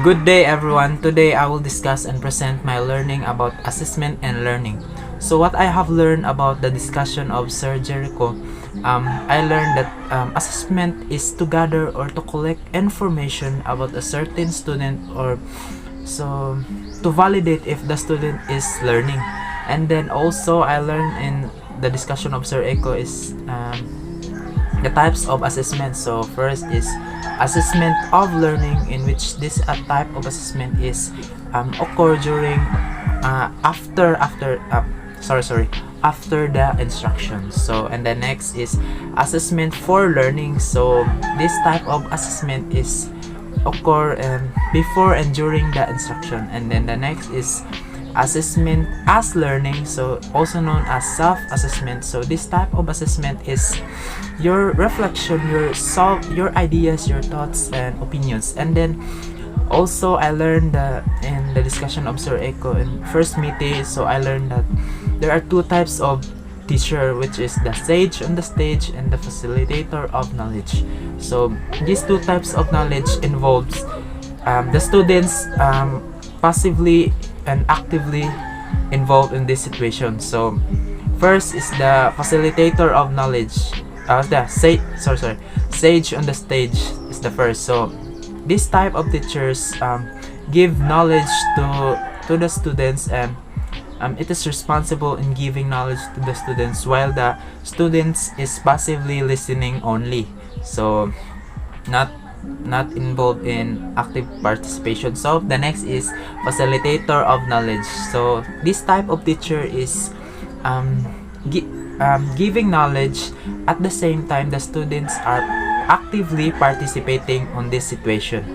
Good day everyone. Today I will discuss and present my learning about assessment and learning. So what I have learned about the discussion of Sir Jericho, I learned that assessment is to gather or to collect information about a certain student or so to validate if the student is learning. And then also I learned in the discussion of Sir Echo is the types of assessment. So first is assessment of learning, in which this type of assessment is occur during after the instruction. So and the next is assessment for learning. So this type of assessment is occur before and during the instruction. And then the next is assessment as learning, so also known as self-assessment. So this type of assessment is your reflection, your ideas, your thoughts and opinions. And then also I learned in the discussion of Sir Echo in first meeting, so I learned that there are two types of teacher, which is the sage on the stage and the facilitator of knowledge. So these two types of knowledge involves the students passively and actively involved in this situation. So first is the facilitator of knowledge, the sage on the stage is the first. So this type of teachers give knowledge to the students, and it is responsible in giving knowledge to the students, while the students is passively listening only, so not involved in active participation. So the next is facilitator of knowledge. So this type of teacher is giving knowledge, at the same time the students are actively participating on this situation.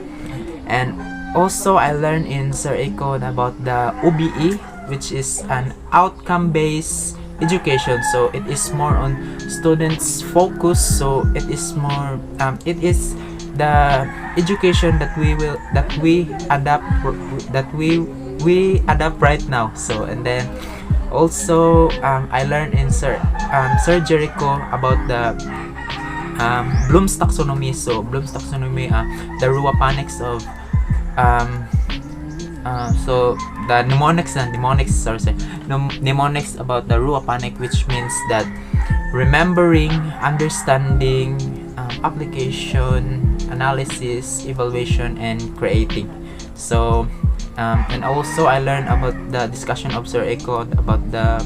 And also I learned in Sir Echo about the OBE, which is an outcome based education. So it is more on students focus, so it is more it is the education that we adapt right now. So and then also I learned in Sir Jericho about the Bloom's taxonomy. So Bloom's taxonomy, the Ruapanics of so the mnemonics about the Ruapanic, which means that remembering, understanding, application, analysis, evaluation, and creating. So and also I learned about the discussion of Sir Echo about the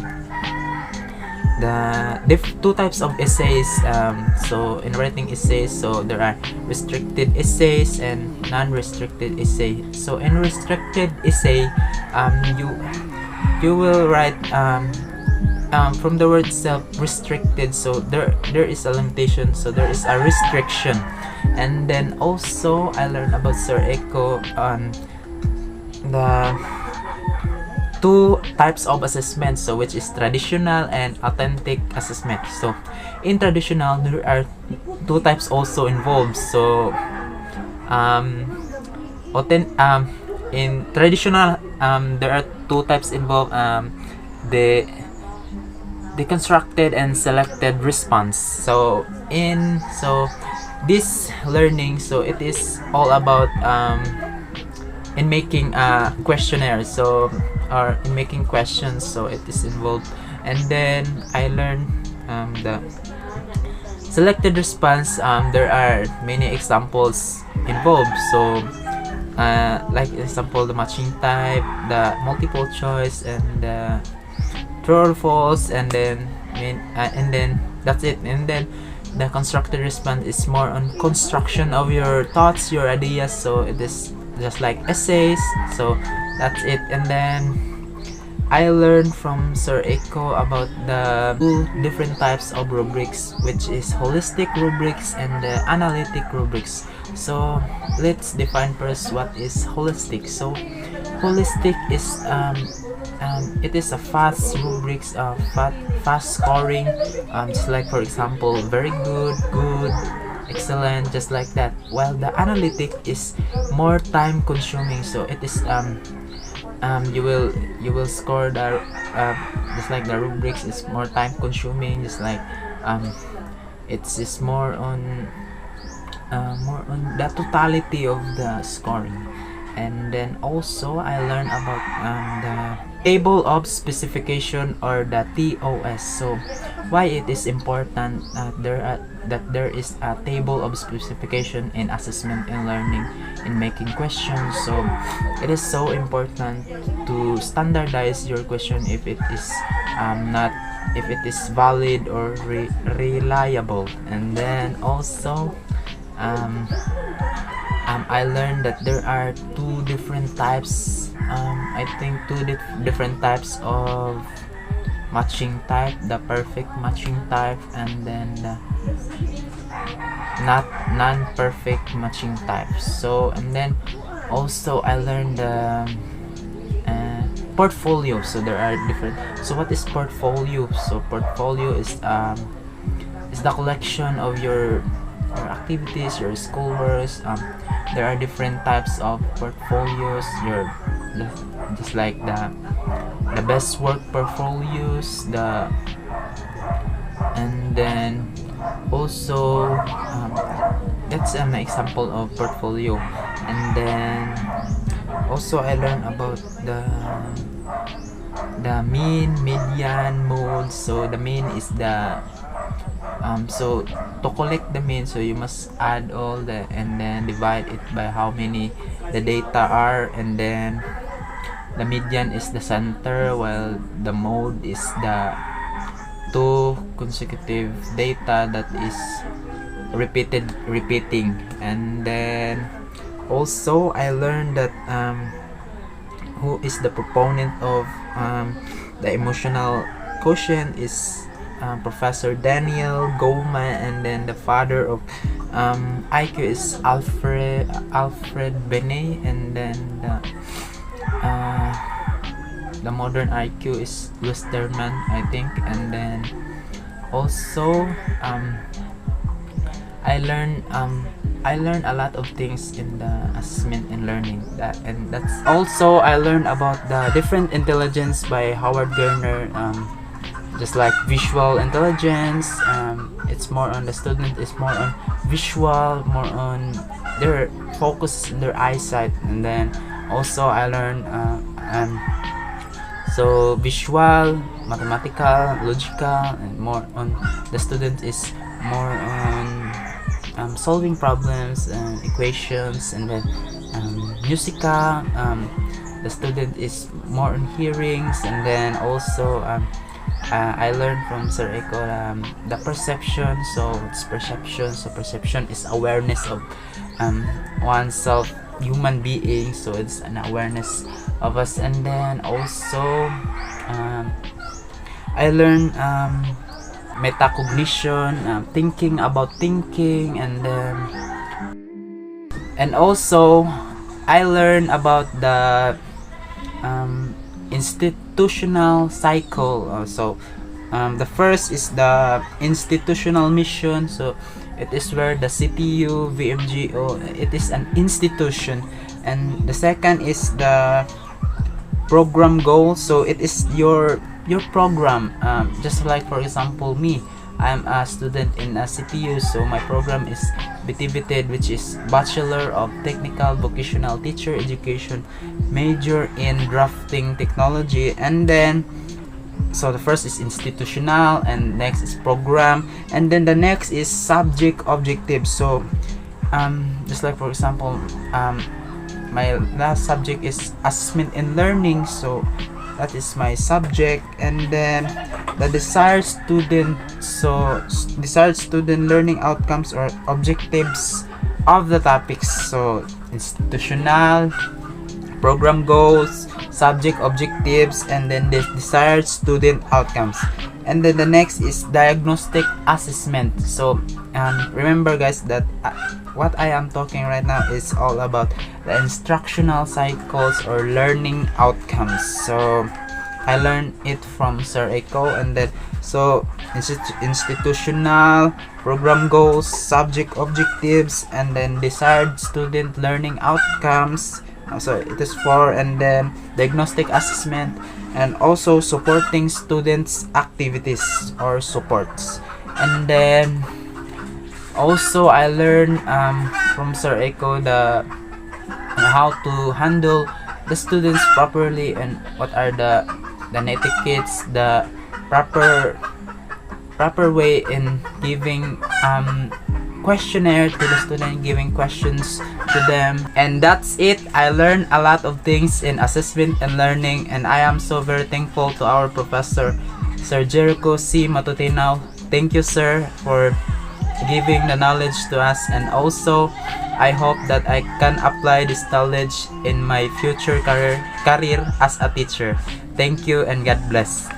two types of essays. So in writing essays, so there are restricted essays and non-restricted essay. So in restricted essay, you will write from the word itself, restricted, so there is a limitation, so there is a restriction. And then also I learned about Sir Echo on the two types of assessment, so which is traditional and authentic assessment. So in traditional there are two types also involved. So in traditional there are two types involved, the constructed and selected response. So this learning, so it is all about in making a questionnaire, so or in making questions, so it is involved. And then I learned the selected response. There are many examples involved. So like example, the matching type, the multiple choice, and the true or false, and then that's it. And then the constructed response is more on construction of your thoughts, your ideas, so it is just like essays. So that's it. And then I learned from Sir Echo about the two different types of rubrics, which is holistic rubrics and the analytic rubrics. So let's define first what is holistic. So holistic is it is a fast rubrics, fast scoring, just like for example very good, excellent, just like that. While the analytic is more time consuming, so it is you will score the just like the rubrics is more time consuming, just like it's just more on the totality of the scoring. And then also I learned about the table of specification, or the TOS. So why it is important that there is a table of specification in assessment and learning in making questions. So it is so important to standardize your question if it is not if it is valid or reliable. And then also I learned that there are two different types, I think different types of matching type: the perfect matching type, and then the not non-perfect matching type. So, and then also I learned the portfolio. So there are different. So what is portfolio? So portfolio is the collection of your activities, your schoolworks. There are different types of portfolios. Just like the best work portfolios, and then also that's an example of portfolio. And then also I learned about the mean, median, mode. So the mean is the so to collect the mean, so you must add all the and then divide it by how many the data are, and then the median is the center, while the mode is the two consecutive data that is repeating. And then also I learned that who is the proponent of the emotional quotient is Professor Daniel Goleman, and then the father of IQ is Alfred Binet, and then the modern IQ is Westerman, I think. And then also I learned a lot of things in the assessment and learning. That's also I learned about the different intelligence by Howard Gardner. Just like visual intelligence, it's more on the student is more on visual, more on their focus, their eyesight. And then also I learned so visual, mathematical, logical, and more on the student is more on solving problems and equations. And then musical, the student is more on hearings. And then also I learned from Sir Eko the perception. So it's perception. So perception is awareness of oneself, human being. So it's an awareness of us. And then also I learned metacognition, thinking about thinking. And also I learned about the institutional cycle. The first is the institutional mission. So it is where the CTU, VMGO, it is an institution. And the second is the program goal. So it is your program. Just like for example me, I'm a student in a CTU, so my program is BTVTED, which is Bachelor of Technical Vocational Teacher Education, major in drafting technology. And then so the first is institutional, and next is program, and then the next is subject objective. So just like for example my last subject is assessment and learning, so that is my subject. And then the desired student learning outcomes or objectives of the topics. So institutional, program goals, subject objectives, and then the desired student outcomes. And then the next is diagnostic assessment. So remember guys that what I am talking right now is all about the instructional cycles or learning outcomes. So I learned it from Sir Eko. And then so institutional, program goals, subject objectives, and then desired student learning outcomes. So it is 4. And then diagnostic assessment, and also supporting students activities or supports. And then also I learned from Sir Eko how to handle the students properly, and what are the etiquettes, the proper way in giving questionnaire to the student, giving questions to them. And that's it. I learned a lot of things in assessment and learning, and I am so very thankful to our professor, Sir Jericho C. Matutinaw. Thank you, sir, for giving the knowledge to us, and also I hope that I can apply this knowledge in my future career as a teacher. Thank you and God bless.